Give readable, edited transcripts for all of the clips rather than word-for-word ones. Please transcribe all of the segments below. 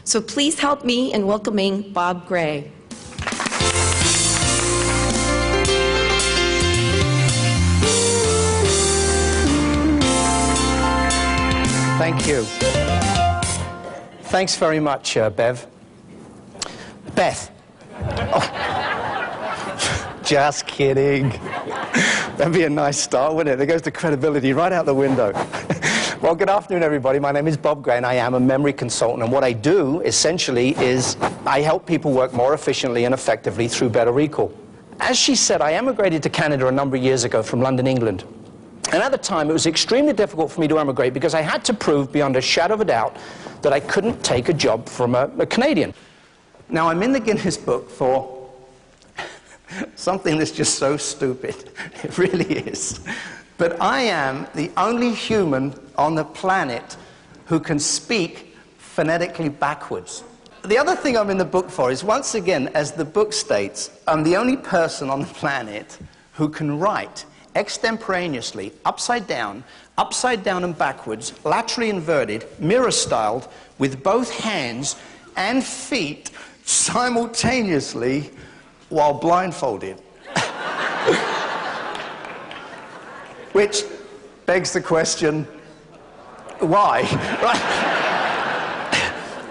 So please help me in welcoming Bob Gray. Thank you. Thanks very much, Bev. Beth. Oh. Just kidding. That'd be a nice start, wouldn't it? There goes the credibility right out the window. Well, good afternoon, everybody. My name is Bob Gray, and I am a memory consultant. And what I do, essentially, is I help people work more efficiently and effectively through better recall. As she said, I emigrated to Canada a number of years ago from London, England. And at the time, it was extremely difficult for me to emigrate because I had to prove beyond a shadow of a doubt that I couldn't take a job from a Canadian. Now, I'm in the Guinness book for something that's just so stupid. It really is. But I am the only human on the planet who can speak phonetically backwards. The other thing I'm in the book for is, once again, as the book states, I'm the only person on the planet who can write extemporaneously, upside down and backwards, laterally inverted, mirror-styled, with both hands and feet simultaneously while blindfolded. Which begs the question, why? Right?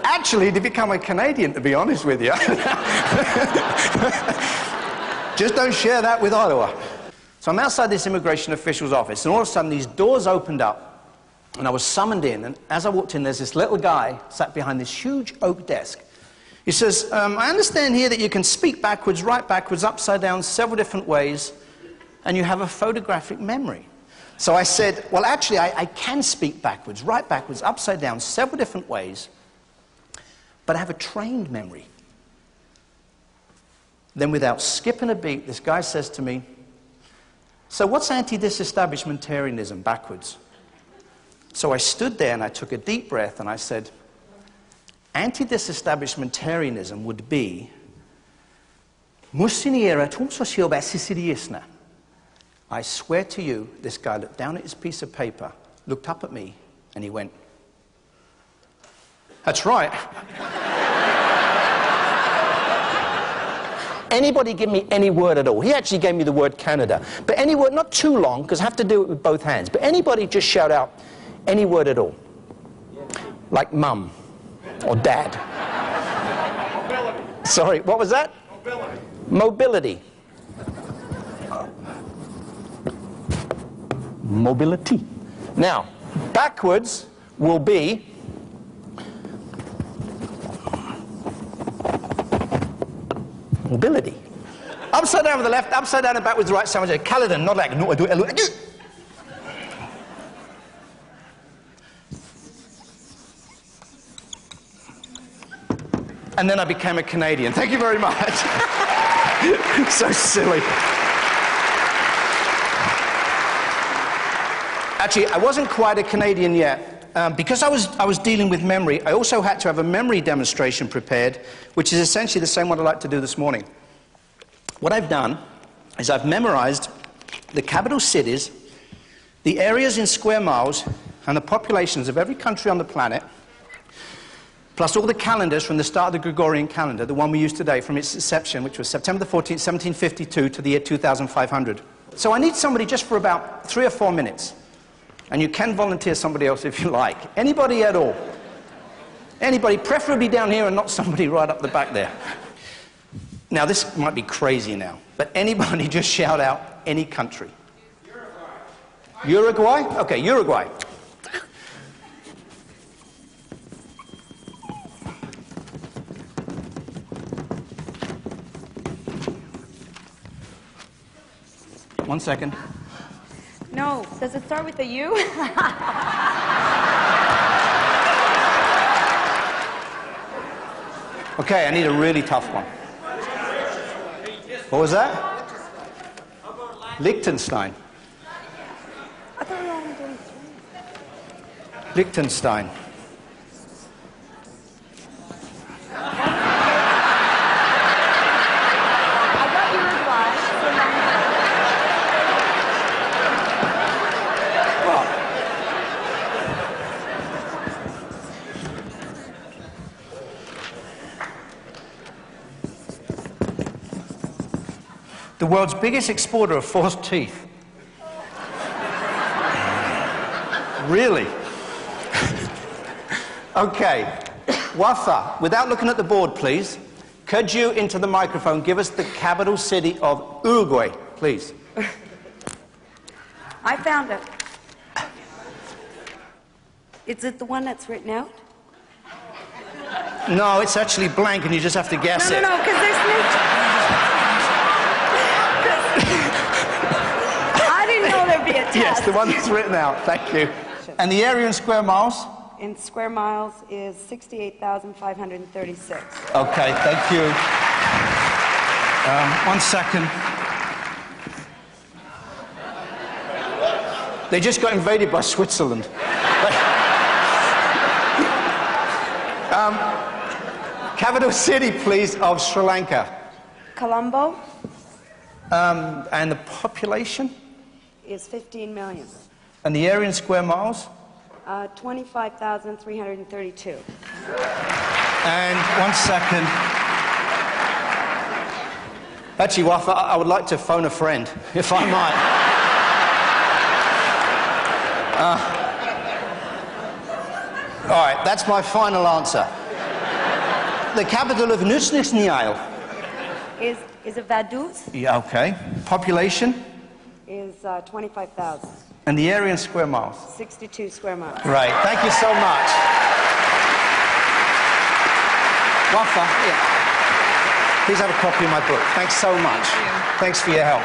Actually, to become a Canadian, to be honest with you. Just don't share that with Ottawa. So I'm outside this immigration official's office, and all of a sudden these doors opened up, and I was summoned in, and as I walked in, there's this little guy sat behind this huge oak desk. He says, I understand here that you can speak backwards, write backwards, upside down, several different ways, and you have a photographic memory. So I said, well, actually, I can speak backwards, write backwards, upside down, several different ways, but I have a trained memory. Then without skipping a beat, this guy says to me, so what's anti-disestablishmentarianism backwards? So I stood there and I took a deep breath and I said, anti-disestablishmentarianism would be I swear to you, this guy looked down at his piece of paper, looked up at me, and he went, that's right. Anybody give me any word at all? He actually gave me the word Canada. But any word, not too long, because I have to do it with both hands. But anybody just shout out any word at all. Like mum or dad. Mobility. Sorry, what was that? Mobility. Mobility. Mobility. Now, backwards will be mobility. Upside down with the left, upside down and backwards the right. Someone said, Caledon, not like, no, I do it. And then I became a Canadian. Thank you very much. So silly. Actually, I wasn't quite a Canadian yet. Because I was dealing with memory, I also had to have a memory demonstration prepared, which is essentially the same one I'd like to do this morning. What I've done is I've memorized the capital cities, the areas in square miles, and the populations of every country on the planet, plus all the calendars from the start of the Gregorian calendar, the one we use today from its inception, which was September the 14th, 1752 to the year 2500. So I need somebody just for about 3 or 4 minutes. And you can volunteer somebody else if you like. Anybody at all. Anybody, preferably down here and not somebody right up the back there. Now, this might be crazy now, but anybody just shout out any country. Uruguay? Uruguay? Okay, Uruguay. One second. No. Does it start with a U? Okay, I need a really tough one. What was that? Liechtenstein. I thought we were only doing 3. Liechtenstein. I got Uruguay. The world's biggest exporter of false teeth. Really? Okay. Wafa, without looking at the board, please, could you, into the microphone, give us the capital city of Uruguay, please? I found it. Is it the one that's written out? No, it's actually blank, and you just have to guess it. No, because there's no... I didn't know there'd be a test. Yes, the one that's written out. Thank you. And the area in square miles? In square miles is 68,536. Okay, thank you. 1 second. They just got invaded by Switzerland. Capital city, please, of Sri Lanka. Colombo And the population? is 15 million. And the area in square miles? 25,332. And 1 second. Actually, Wafa, I would like to phone a friend, if I might. All right, that's my final answer. The capital of Nusnisnial. Is it Vaduz? Yeah, okay. Population? Is 25,000. And the area in square miles? 62 square miles. Right, thank you so much. Wafa, yeah. Please have a copy of my book. Thanks so much. Thanks for your help.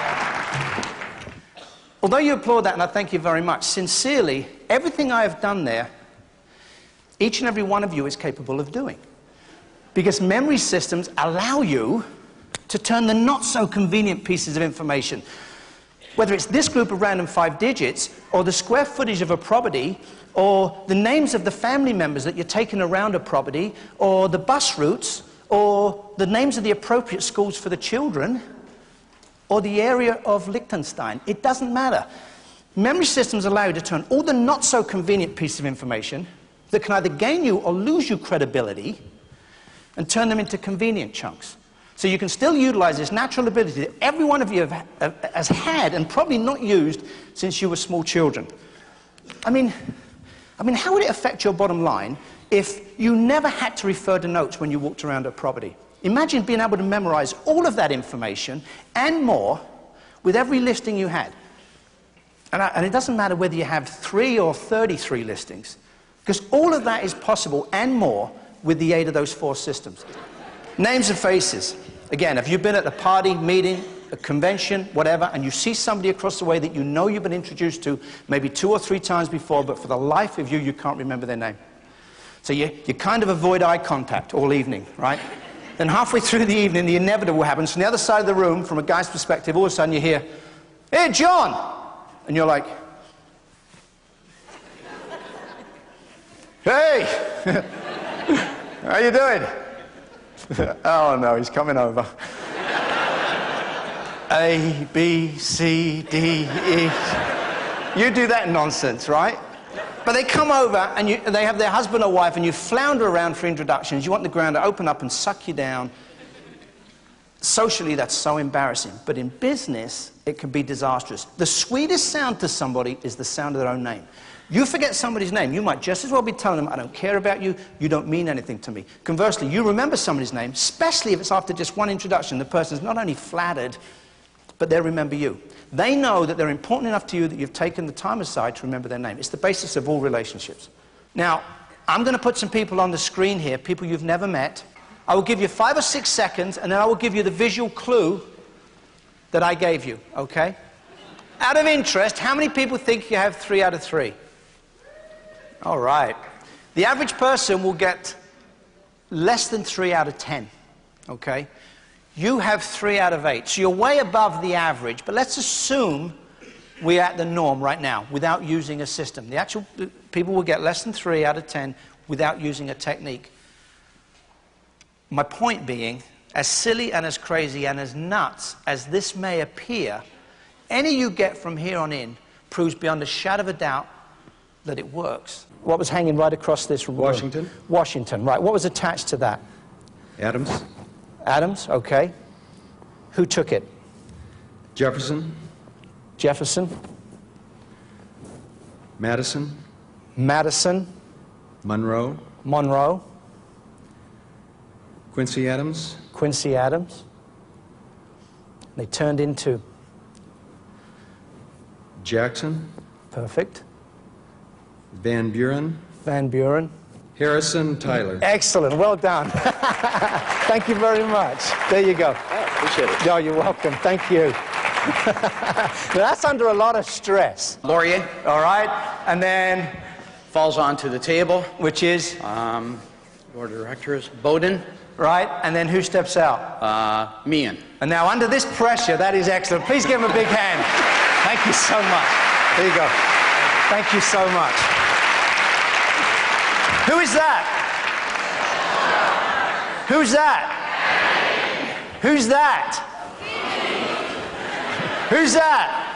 Although you applaud that, and I thank you very much, sincerely, everything I have done there, each and every one of you is capable of doing. Because memory systems allow you to turn the not-so-convenient pieces of information, whether it's this group of random 5 digits, or the square footage of a property, or the names of the family members that you're taking around a property, or the bus routes, or the names of the appropriate schools for the children, or the area of Liechtenstein. It doesn't matter. Memory systems allow you to turn all the not-so-convenient pieces of information that can either gain you or lose you credibility and turn them into convenient chunks. So you can still utilize this natural ability that every one of you has had and probably not used since you were small children. I mean, how would it affect your bottom line if you never had to refer to notes when you walked around a property? Imagine being able to memorize all of that information and more with every listing you had. And it doesn't matter whether you have 3 or 33 listings, because all of that is possible and more with the aid of those 4 systems. Names and faces. Again, if you've been at a party, meeting, a convention, whatever, and you see somebody across the way that you know you've been introduced to maybe 2 or 3 times before, but for the life of you, you can't remember their name. So you kind of avoid eye contact all evening, right? Then halfway through the evening, the inevitable happens. From the other side of the room, from a guy's perspective, all of a sudden you hear, "Hey, John!" And you're like, "Hey! How you doing?" "Oh, no, he's coming over." A, B, C, D, E. You do that nonsense, right? But they come over, and they have their husband or wife, and you flounder around for introductions. You want the ground to open up and suck you down. Socially, that's so embarrassing. But in business, it can be disastrous. The sweetest sound to somebody is the sound of their own name. You forget somebody's name, you might just as well be telling them, "I don't care about you, you don't mean anything to me." Conversely, you remember somebody's name, especially if it's after just one introduction. The person's not only flattered, but they'll remember you. They know that they're important enough to you that you've taken the time aside to remember their name. It's the basis of all relationships. Now, I'm going to put some people on the screen here, people you've never met. I will give you 5 or 6 seconds, and then I will give you the visual clue that I gave you, okay? Out of interest, how many people think you have 3 out of 3? All right. The average person will get less than 3 out of 10, okay? You have 3 out of 8, so you're way above the average, but let's assume we're at the norm right now without using a system. The actual people will get less than 3 out of 10 without using a technique. My point being, as silly and as crazy and as nuts as this may appear, any you get from here on in proves beyond a shadow of a doubt that it works. What was hanging right across this room? Washington. Washington, right. What was attached to that? Adams. Adams, okay. Who took it? Jefferson, Jefferson, Madison, Madison, Monroe, Monroe, Quincy Adams, Quincy Adams. They turned into Jackson, perfect. Van Buren, Van Buren. Harrison, Tyler. Excellent. Well done. Thank you very much. There you go. Appreciate it. No, you're welcome. Thank you. Now, that's under a lot of stress. Laurier All right. And then, falls onto the table. which is, Board of Directors, Bowden, right? And then who steps out? Meehan. And now, under this pressure, that is excellent. Please give him a big hand. Thank you so much. There you go. Thank you so much. Who is that? Who's that? Who's that? Who's that?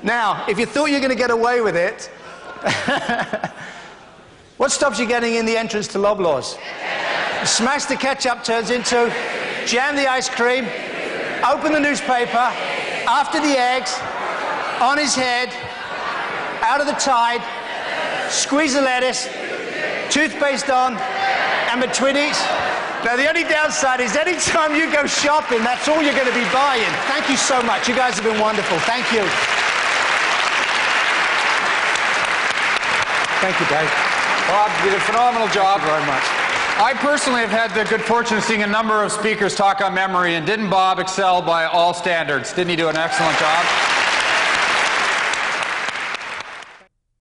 Now, if you thought you were going to get away with it, what stops you getting in the entrance to Loblaws? Smash the ketchup turns into, jam the ice cream, open the newspaper, after the eggs, on his head, out of the tide, squeeze the lettuce, toothpaste on, and between each. Now, the only downside is anytime you go shopping, that's all you're going to be buying. Thank you so much. You guys have been wonderful. Thank you. Thank you, Dave. Bob, you did a phenomenal job. Thank you very much. I personally have had the good fortune of seeing a number of speakers talk on memory, and didn't Bob excel by all standards? Didn't he do an excellent job?